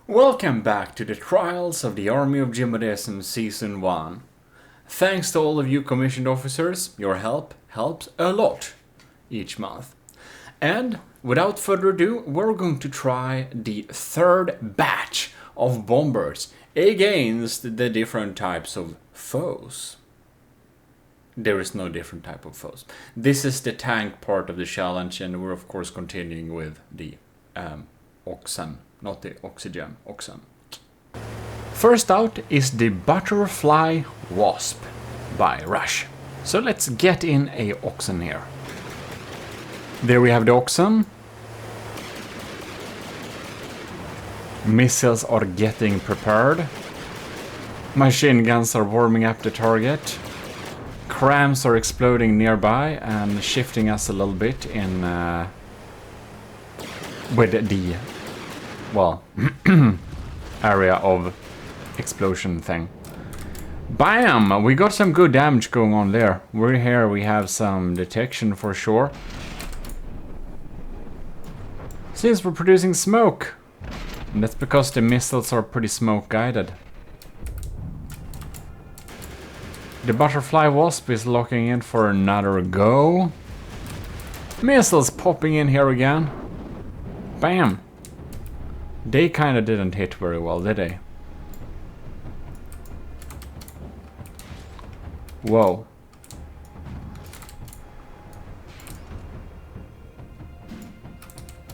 Welcome back to the Trials of the Army of Gmodism Season 1. Thanks to all of you commissioned officers, your help helps a lot each month. And without further ado, we're going to try the third batch of bombers against the different types of foes. There is no different type of foes. This is the tank part of the challenge, and we're of course continuing with the oxen. Not the oxygen, oxen. First out is the Butterfly Wasp by Rush. So let's get in a oxen here. There we have the oxen. Missiles are getting prepared. Machine guns are warming up the target. Crams are exploding nearby and shifting us a little bit in with the area of explosion thing. Bam! We got some good damage going on there. We're here, we have some detection for sure. Seems we're producing smoke. And that's because the missiles are pretty smoke guided. The Butterfly Wasp is locking in for another go. Missiles popping in here again. Bam! They kinda didn't hit very well, did they? Whoa.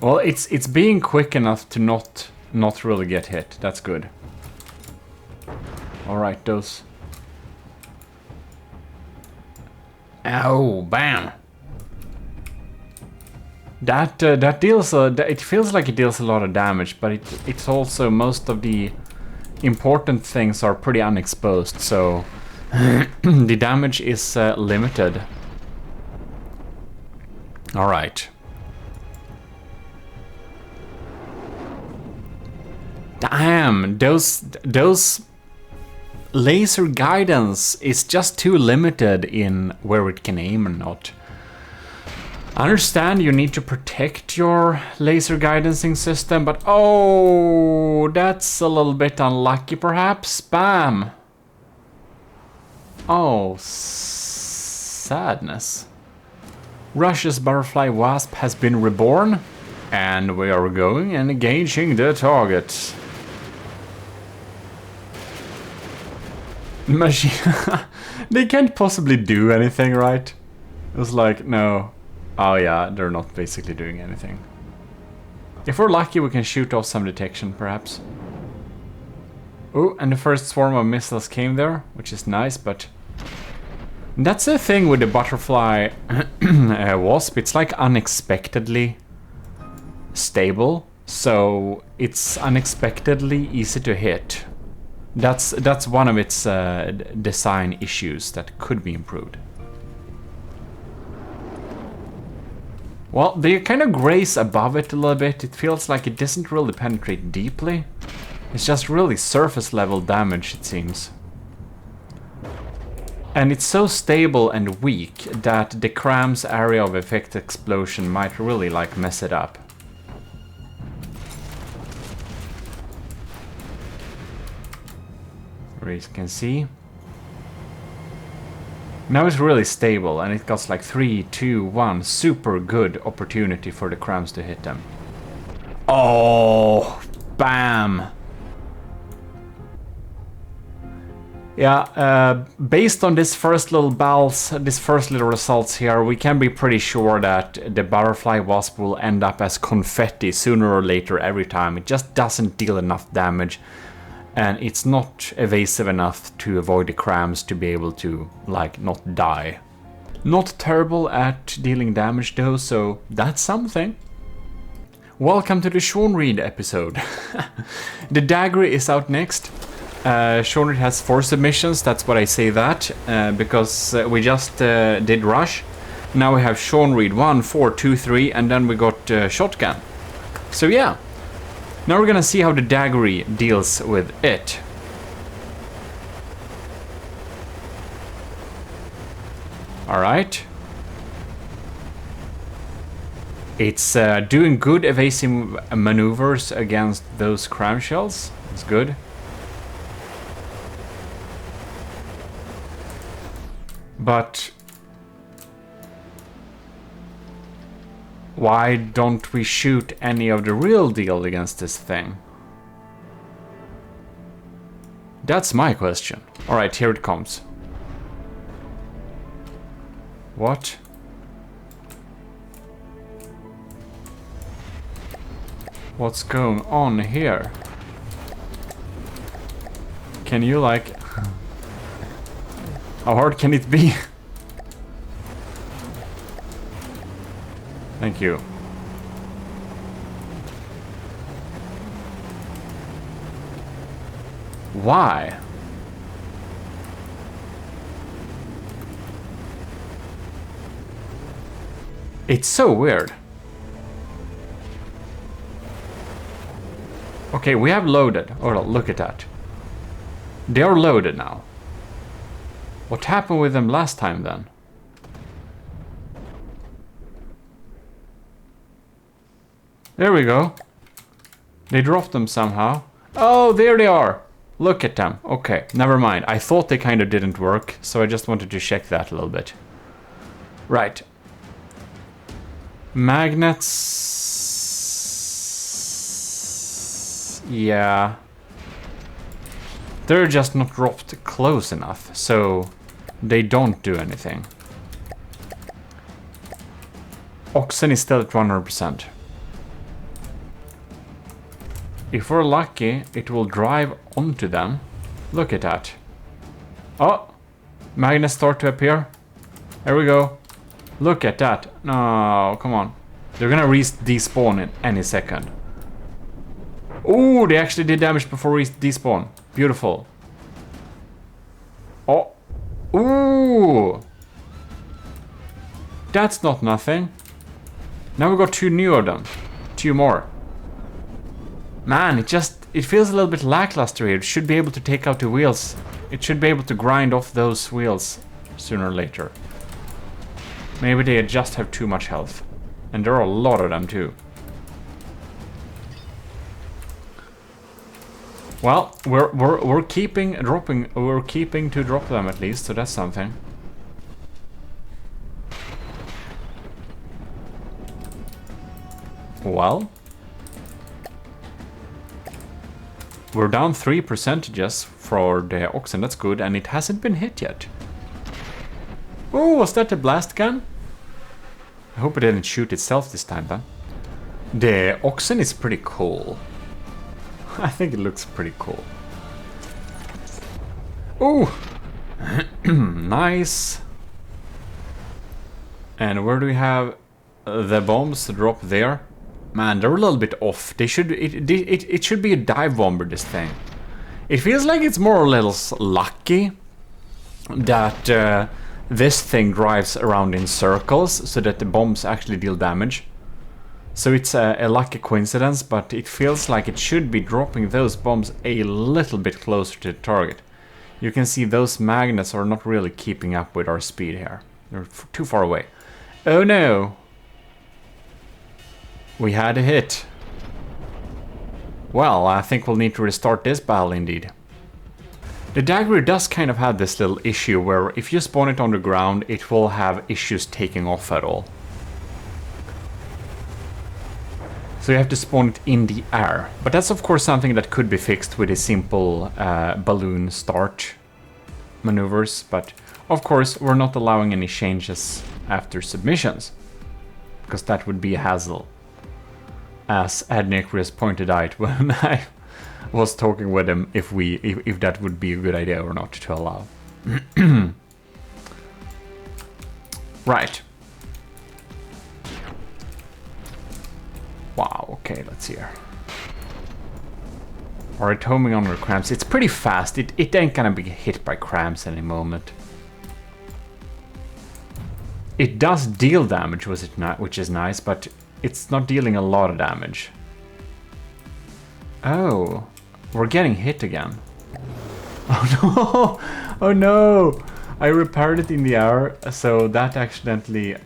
Well, it's being quick enough to not really get hit. That's good. Alright, those. Ow, bam! That deals it feels like it deals a lot of damage, but it's also most of the important things are pretty unexposed, so the damage is limited. All right. Damn, those laser guidance is just too limited in where it can aim and not. I understand you need to protect your laser guidancing system, but oh, that's a little bit unlucky perhaps. Bam! Oh, sadness. Russia's Butterfly Wasp has been reborn, and we are going and engaging the target. Machine... They can't possibly do anything, right? It was like, no. Oh yeah, they're not basically doing anything. If we're lucky, we can shoot off some detection, perhaps. Oh, and the first swarm of missiles came there, which is nice, but... That's the thing with the Butterfly Wasp, it's like unexpectedly stable, so it's unexpectedly easy to hit. That's one of its design issues that could be improved. Well, they kind of graze above it a little bit. It feels like it doesn't really penetrate deeply. It's just really surface level damage, it seems. And it's so stable and weak that the Cram's area of effect explosion might really like mess it up. As you can see. Now it's really stable, and it got like 3, 2, 1, super good opportunity for the Crams to hit them. Oh, bam! Yeah, based on this first little results here, we can be pretty sure that the Butterfly Wasp will end up as confetti sooner or later every time. It just doesn't deal enough damage. And it's not evasive enough to avoid the Crams to be able to, like, not die. Not terrible at dealing damage though, so that's something. Welcome to the Sean Reed episode. The Daggery is out next. Sean Reed has 4 submissions, that's what I say that, because we just did Rush. Now we have Sean Reed 1, 4, 2, 3, and then we got Shotgun. So yeah. Now we're gonna see how the Daggery deals with it. Alright. It's doing good evasive maneuvers against those cram shells. It's good. But why don't we shoot any of the real deal against this thing? That's my question. Alright, here it comes. What? What's going on here? Can you like... How hard can it be? Thank you. Why? It's so weird. Okay, we have loaded. Oh, look at that. They are loaded now. What happened with them last time then? There we go. They dropped them somehow. Oh, there they are. Look at them. Okay, never mind. I thought they kind of didn't work, so I just wanted to check that a little bit. Right. Magnets... Yeah. They're just not dropped close enough, so they don't do anything. Oxen is still at 100%. If we're lucky, it will drive onto them. Look at that. Oh! Magnets start to appear. There we go. Look at that. No, come on. They're gonna despawn in any second. Oh, they actually did damage before despawn. Beautiful. Oh. Ooh. That's not nothing. Now we got 2 new of them. 2 more. Man, it feels a little bit lackluster here. It should be able to take out the wheels. It should be able to grind off those wheels sooner or later. Maybe they just have too much health. And there are a lot of them too. Well, we're keeping to drop them at least, so that's something. Well, we're down 3% for the oxen, that's good, and it hasn't been hit yet. Oh, was that a blast gun? I hope it didn't shoot itself this time, then. The oxen is pretty cool. I think it looks pretty cool. Ooh! Nice. And where do we have the bombs drop there? Man, they're a little bit off. They should it should be a dive bomber, this thing. It feels like it's more or less lucky that this thing drives around in circles so that the bombs actually deal damage. So it's a lucky coincidence, but it feels like it should be dropping those bombs a little bit closer to the target. You can see those magnets are not really keeping up with our speed here. They're too far away. Oh no! We had a hit. Well, I think we'll need to restart this battle indeed. The dagger does kind of have this little issue where if you spawn it on the ground, it will have issues taking off at all. So you have to spawn it in the air. But that's of course something that could be fixed with a simple balloon start maneuvers. But of course we're not allowing any changes after submissions, because that would be a hassle. As Adnicrius pointed out when I was talking with him if that would be a good idea or not to allow. Right. Wow, okay, let's see here. Alright, homing on our crams. It's pretty fast. It ain't gonna be hit by crams any moment. It does deal damage, which is nice, but it's not dealing a lot of damage. Oh, we're getting hit again. Oh no! Oh no! I repaired it in the air, so that accidentally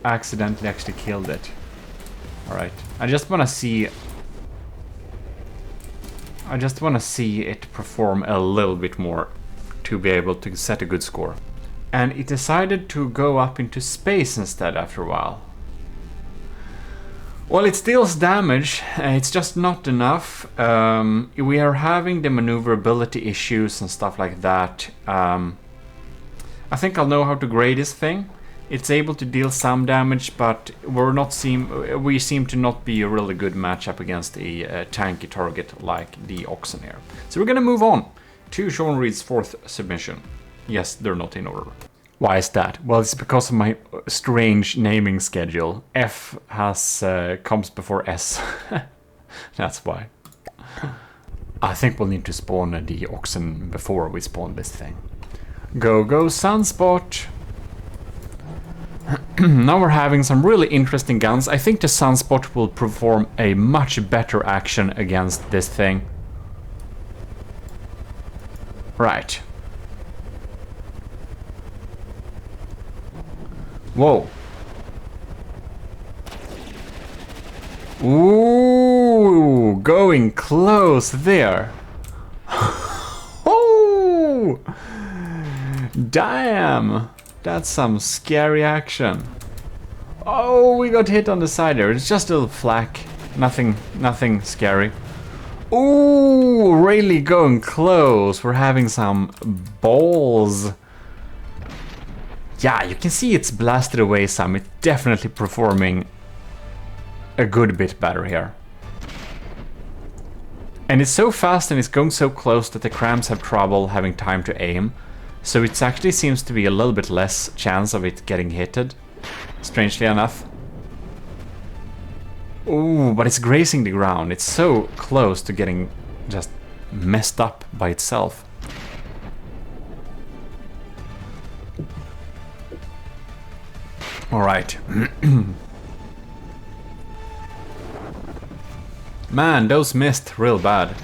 actually killed it. Alright. I just wanna see it perform a little bit more to be able to set a good score. And it decided to go up into space instead after a while. Well, it deals damage, it's just not enough. We are having the maneuverability issues and stuff like that. I think I'll know how to grade this thing. It's able to deal some damage, but we seem to not be a really good matchup against a tanky target like the Oxen here. So we're gonna move on to Sean Reed's 4th submission. Yes, they're not in order. Why is that? Well, it's because of my strange naming schedule. F comes before S. That's why. I think we'll need to spawn the Oxen before we spawn this thing. Go, SUNSPOT! Now we're having some really interesting guns. I think the SUNSPOT will perform a much better action against this thing. Right. Whoa. Ooh, going close there. Oh! Damn! That's some scary action. Oh, we got hit on the side there. It's just a little flak. Nothing scary. Ooh, really going close. We're having some balls. Yeah, you can see it's blasted away some. It's definitely performing a good bit better here. And it's so fast and it's going so close that the cramps have trouble having time to aim. So it actually seems to be a little bit less chance of it getting hitted, strangely enough. Ooh, but it's grazing the ground. It's so close to getting just messed up by itself. Alright. Man, those missed real bad.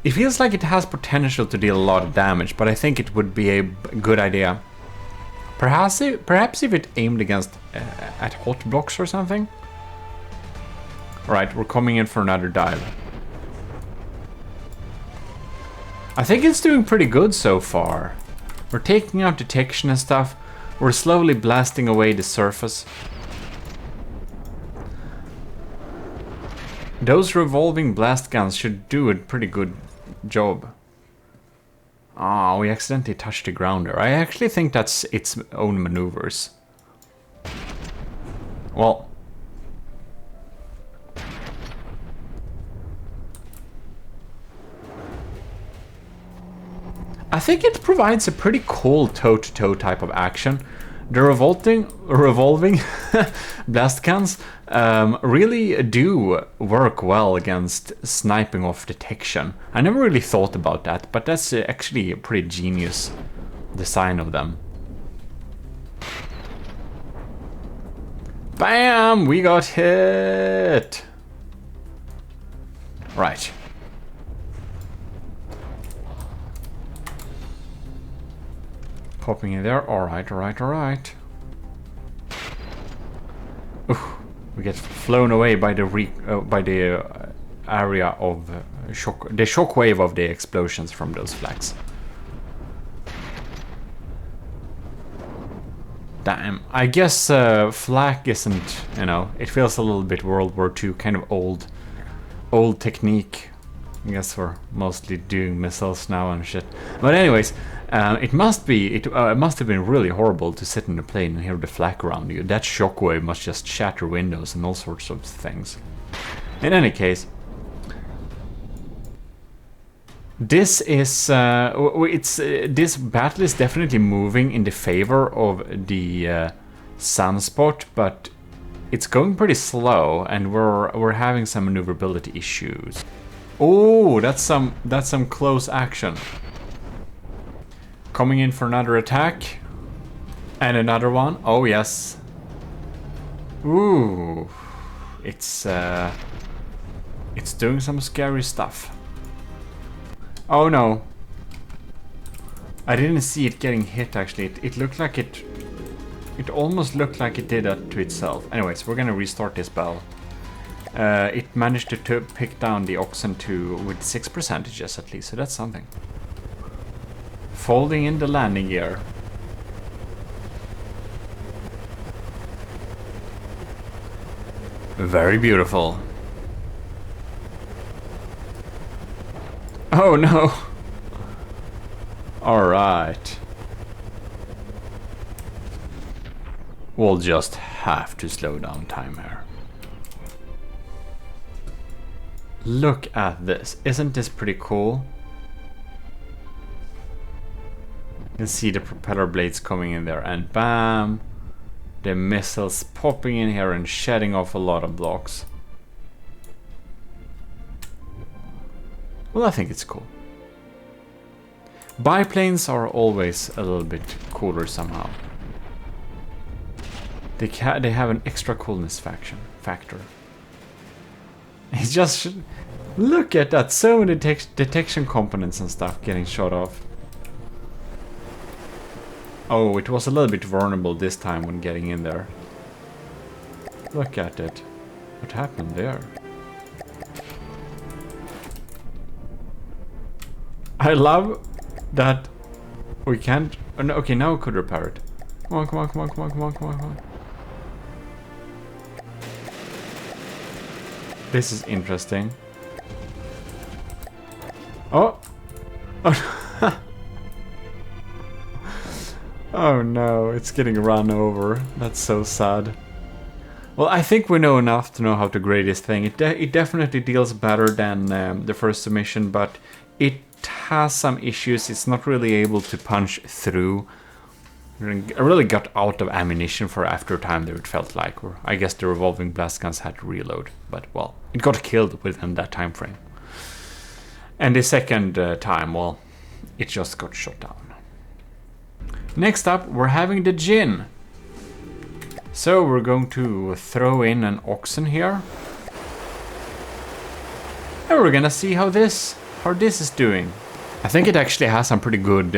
It feels like it has potential to deal a lot of damage, but I think it would be a good idea. Perhaps if it aimed against at hot blocks or something. Alright, we're coming in for another dive. I think it's doing pretty good so far. We're taking out detection and stuff. We're slowly blasting away the surface. Those revolving blast guns should do a pretty good job. Ah, we accidentally touched the ground there. I actually think that's its own maneuvers. Well, I think it provides a pretty cool toe-to-toe type of action. The revolving blast guns really do work well against sniping off detection. I never really thought about that, but that's actually a pretty genius design of them. Bam! We got hit! Right. Popping in there. Alright. Oof, we get flown away by the area of the shockwave of the explosions from those flags. Damn. I guess flak isn't, you know, it feels a little bit World War II, kind of old technique. I guess we're mostly doing missiles now and shit. But anyways, it must have been really horrible to sit in a plane and hear the flak around you. That shockwave must just shatter windows and all sorts of things. In any case, this is this battle is definitely moving in the favor of the SUNSPOT, but it's going pretty slow, and we're having some maneuverability issues. Oh, that's some close action. Coming in for another attack. And another one. Oh, yes. Ooh. It's doing some scary stuff. Oh, no. I didn't see it getting hit, actually. It looked like it It almost looked like it did that to itself. Anyways, we're gonna restart this battle. It managed to pick down the oxen with 6% at least, so that's something. Folding in the landing gear. Very beautiful. Oh no! Alright. We'll just have to slow down time here. Look at this. Isn't this pretty cool? You can see the propeller blades coming in there and bam! The missiles popping in here and shedding off a lot of blocks. Well, I think it's cool. Biplanes are always a little bit cooler somehow. They have an extra coolness factor. It's just... Look at that! So many detection components and stuff getting shot off. Oh, it was a little bit vulnerable this time when getting in there. Look at it. What happened there? I love that we can't... Oh, no, okay, now we could repair it. Come on, come on, come on, come on, come on, come on, come on. This is interesting. Oh! Oh, oh no, it's getting run over. That's so sad. Well, I think we know enough to know how to grade this thing. It definitely deals better than the first submission, but it has some issues. It's not really able to punch through. I really got out of ammunition for after a time there, it felt like. Or I guess the revolving blast guns had to reload. But, well, it got killed within that time frame. And the second time, well, it just got shot down. Next up, we're having the Djinn. So we're going to throw in an oxen here. And we're gonna see how this is doing. I think it actually has some pretty good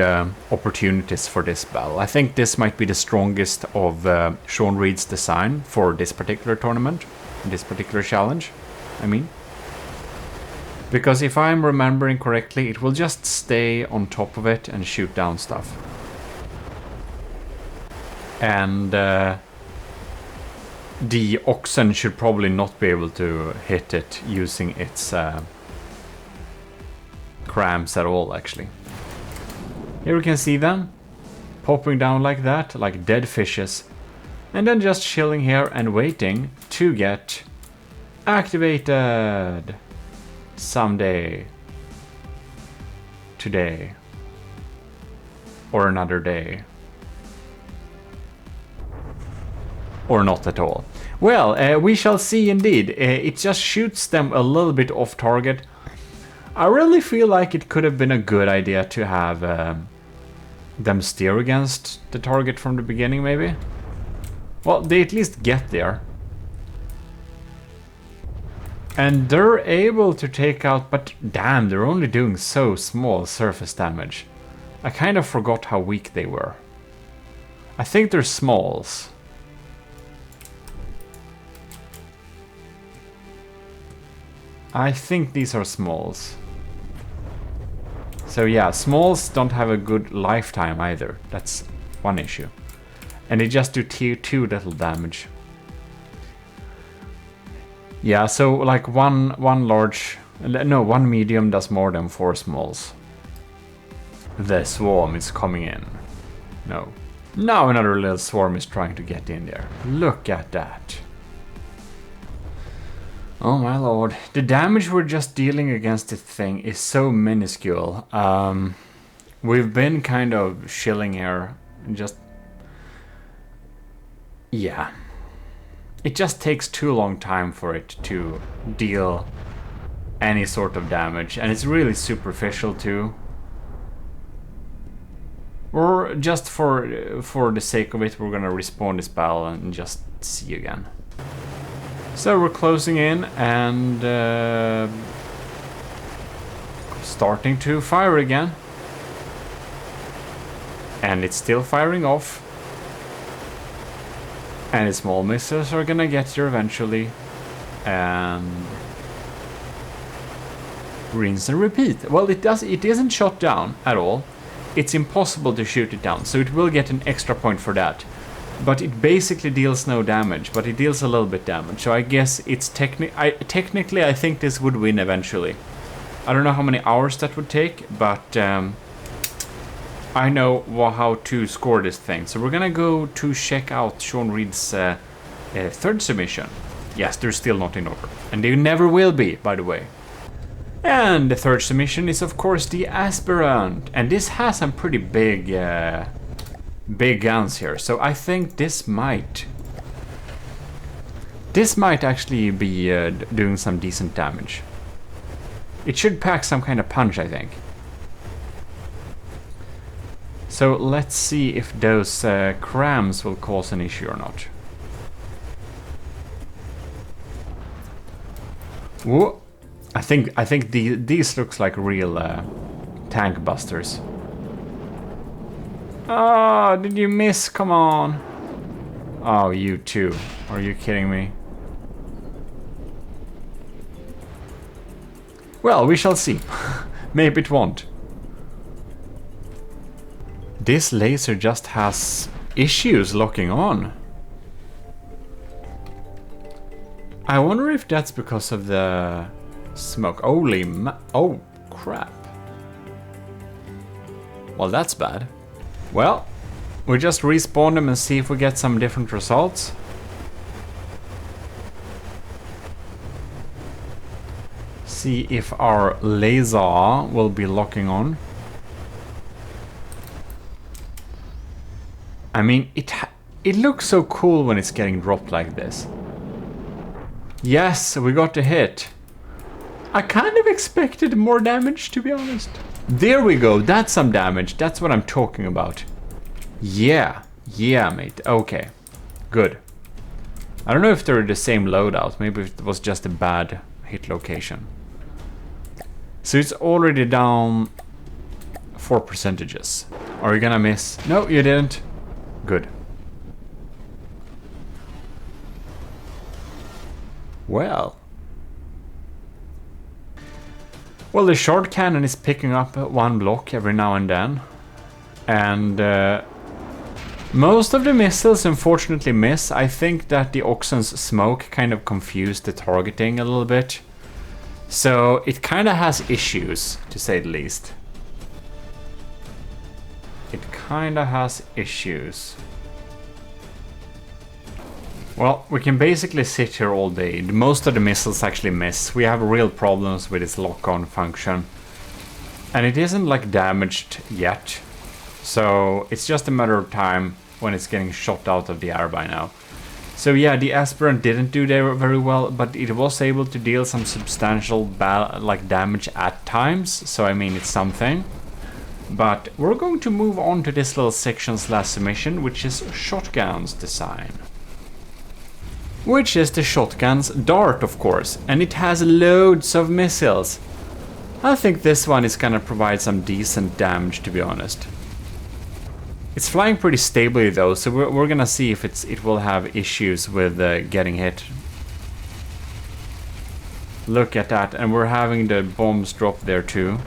opportunities for this battle. I think this might be the strongest of Sean Reed's design for this particular tournament, this particular challenge, I mean. Because if I'm remembering correctly, it will just stay on top of it and shoot down stuff. And the oxen should probably not be able to hit it using its crams at all, actually. Here we can see them popping down like that, like dead fishes, and then just chilling here and waiting to get activated someday, today, or another day, or not at all. Well, we shall see indeed. It just shoots them a little bit off target. I really feel like it could have been a good idea to have them steer against the target from the beginning, maybe. Well, they at least get there. And they're able to take out, but damn, they're only doing so small surface damage. I kind of forgot how weak they were. I think they're smalls. I think these are smalls. So yeah, smalls don't have a good lifetime either. That's one issue. And they just do tier 2 little damage. Yeah, so like one medium does more than 4 smalls. The swarm is coming in. No. Now another little swarm is trying to get in there. Look at that. Oh my lord. The damage we're just dealing against this thing is so minuscule. We've been kind of chilling here. Just... yeah. It just takes too long time for it to deal any sort of damage. And it's really superficial too. Or just for the sake of it, we're gonna respawn this battle and just see again. So we're closing in and starting to fire again. And it's still firing off. And the small missiles are gonna get here eventually. And rinse and repeat. Well, it isn't shot down at all. It's impossible to shoot it down, so it will get an extra point for that. But it basically deals no damage, but it deals a little bit damage. So I guess it's technically I think this would win eventually. I don't know how many hours that would take, but I know how to score this thing. So we're gonna go to check out Sean Reed's third submission. Yes, they're still not in order, and they never will be, by the way. And the third submission is of course the Aspirant, and this has some pretty big guns here. So I think this might actually be doing some decent damage. It should pack some kind of punch, I think. So let's see if those crams will cause an issue or not. Whoa. I think these looks like real tank busters. Oh, did you miss? Come on. Oh, you too. Are you kidding me? Well, we shall see. Maybe it won't. This laser just has issues locking on. I wonder if that's because of the smoke. Oh, crap. Well, that's bad. Well, we just respawn them and see if we get some different results. See if our laser will be locking on. I mean, it looks so cool when it's getting dropped like this. Yes, we got the hit. I kind of expected more damage, to be honest. There we go, that's some damage. That's what I'm talking about. Yeah, mate. Okay, good. I don't know if they're the same loadout. Maybe it was just a bad hit location. So it's already down 4 percentages. Are you gonna miss? No, you didn't. Good. Well, the short cannon is picking up one block every now and then. And most of the missiles unfortunately miss. I think that the Oxen's smoke kind of confused the targeting a little bit. So it kind of has issues, to say the least. It kind of has issues. Well, we can basically sit here all day. Most of the missiles actually miss. We have real problems with its lock-on function. And it isn't like damaged yet. So it's just a matter of time when it's getting shot out of the air by now. So yeah, the Aspirant didn't do very well, but it was able to deal some substantial damage at times. So I mean, it's something. But we're going to move on to this little section's last submission, which is Shotgun's design. Which is the shotgun's dart, of course, and it has loads of missiles. I think this one is gonna provide some decent damage, to be honest. It's flying pretty stably though, so we're gonna see if it will have issues with getting hit. Look at that, and we're having the bombs drop there too.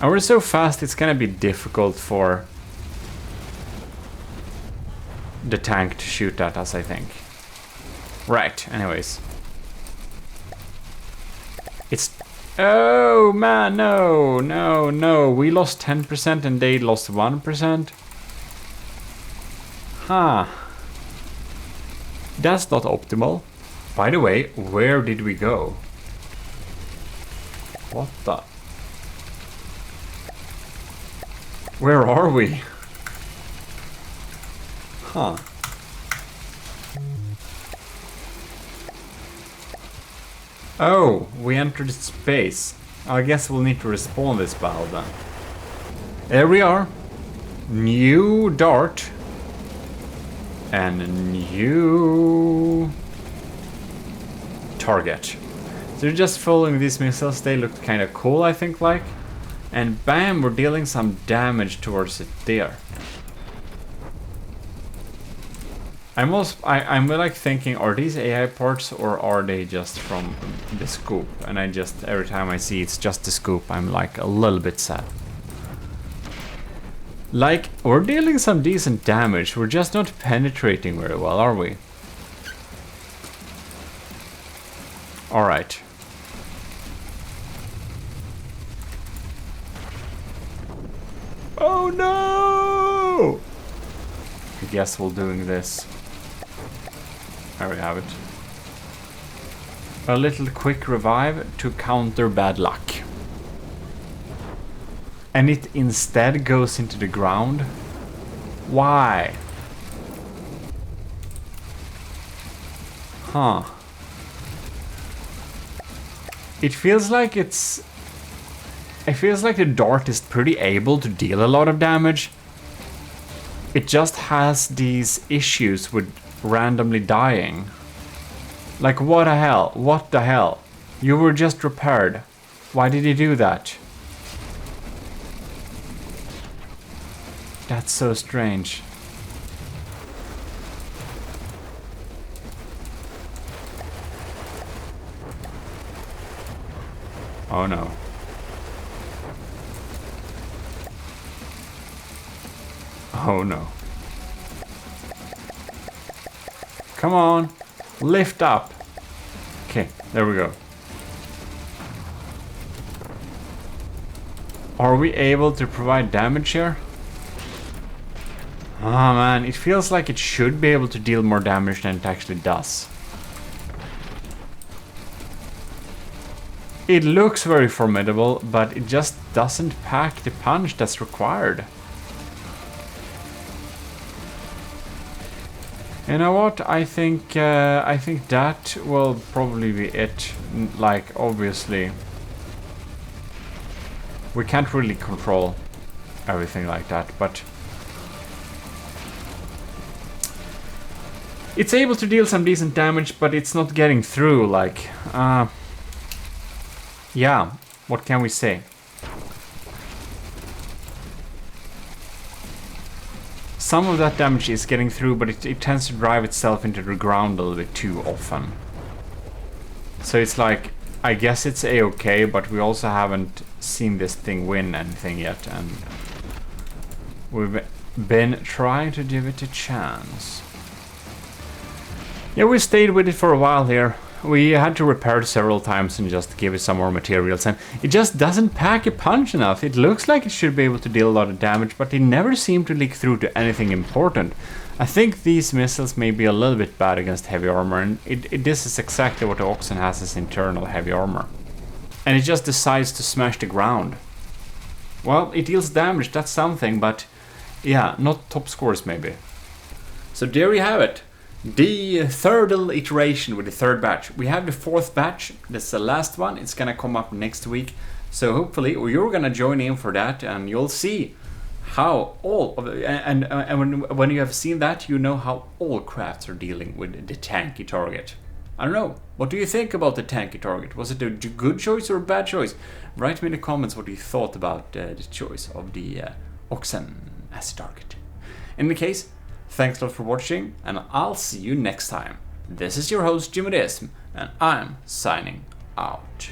And we're so fast, it's gonna be difficult for the tank to shoot at us, I think. Right, anyways. It's... Oh man, no. We lost 10% and they lost 1%. Huh. That's not optimal. By the way, where did we go? What the... Where are we? Huh. Oh, we entered space. I guess we'll need to respawn this battle then. There we are. New dart. And a new target. So you're just following these missiles. They looked kind of cool, I think, like. And bam, we're dealing some damage towards it there. I'm like thinking, are these AI parts or are they just from the scoop? And I just, every time I see it's just the scoop, I'm like a little bit sad. Like, we're dealing some decent damage, we're just not penetrating very well, are we? Alright. Oh no! I guess we're doing this. There we have it. A little quick revive to counter bad luck. And it instead goes into the ground? Why? Huh. It feels like it's... It feels like the dart is pretty able to deal a lot of damage. It just has these issues with randomly dying. Like, what the hell? What the hell? You were just repaired. Why did you do that? That's so strange. Oh no. Oh no. Come on. Lift up. Okay, there we go. Are we able to provide damage here? Oh man, it feels like it should be able to deal more damage than it actually does. It looks very formidable, but it just doesn't pack the punch that's required. You know what? I think that will probably be it. Like, obviously, we can't really control everything like that, but it's able to deal some decent damage, but it's not getting through. Like, yeah, what can we say? Some of that damage is getting through, but it tends to drive itself into the ground a little bit too often. So it's like, I guess it's a-okay, but we also haven't seen this thing win anything yet, and we've been trying to give it a chance. Yeah, we stayed with it for a while here. We had to repair it several times and just give it some more materials, and it just doesn't pack a punch enough. It looks like it should be able to deal a lot of damage, but they never seem to leak through to anything important. I think these missiles may be a little bit bad against heavy armor, and this is exactly what the Oxen has as internal heavy armor. And it just decides to smash the ground. Well, it deals damage, that's something, but yeah, not top scores maybe. So there you have it. The third iteration with the third batch. We have the fourth batch. That's the last one. It's gonna come up next week. So hopefully you're gonna join in for that, and you'll see how all of it, and when you have seen that, you know how all crafts are dealing with the tanky target. I don't know. What do you think about the tanky target? Was it a good choice or a bad choice? Write me in the comments what you thought about the choice of the Oxen as a target. In the case, thanks a lot for watching, and I'll see you next time. This is your host Gmodism, and I'm signing out.